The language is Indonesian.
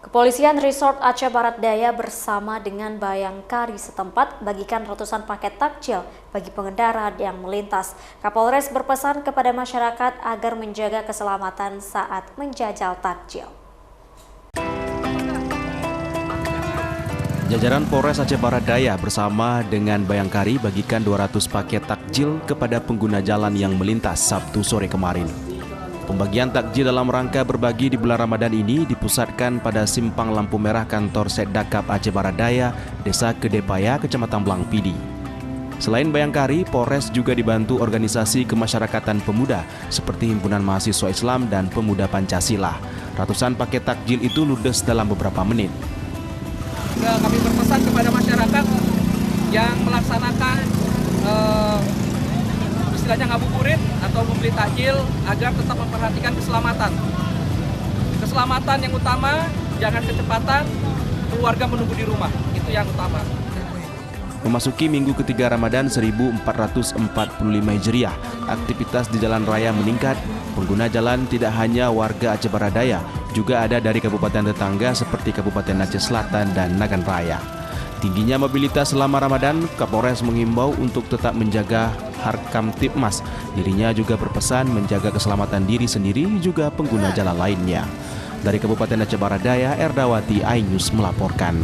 Kepolisian Resort Aceh Barat Daya bersama dengan Bayangkari setempat bagikan ratusan paket takjil bagi pengendara yang melintas. Kapolres berpesan kepada masyarakat agar menjaga keselamatan saat menjajal takjil. Jajaran Polres Aceh Barat Daya bersama dengan Bayangkari bagikan 200 paket takjil kepada pengguna jalan yang melintas Sabtu sore kemarin. Pembagian takjil dalam rangka berbagi di bulan Ramadan ini dipusatkan pada Simpang Lampu Merah Kantor Setdakap Aceh Barat Daya, Desa Kedepaya, Kecamatan Blang Pidi. Selain Bayangkari, Polres juga dibantu organisasi kemasyarakatan pemuda seperti Himpunan Mahasiswa Islam dan Pemuda Pancasila. Ratusan paket takjil itu ludes dalam beberapa menit. Kami berpesan kepada masyarakat yang melaksanakan istilahnya ngabuburit atau membeli takjil agar tetap memperhatikan keselamatan. Keselamatan yang utama, jangan kecepatan, keluarga menunggu di rumah, itu yang utama. Memasuki minggu ketiga Ramadan 1445 Hijriah, aktivitas di jalan raya meningkat. Pengguna jalan tidak hanya warga Aceh Barat Daya, juga ada dari kabupaten tetangga seperti Kabupaten Aceh Selatan dan Nagan Raya. Tingginya mobilitas selama Ramadan, Kapolres menghimbau untuk tetap menjaga Harkamtibmas. Dirinya juga berpesan menjaga keselamatan diri sendiri juga pengguna jalan lainnya. Dari Kabupaten Aceh Barat Daya, Erdawati iNews melaporkan.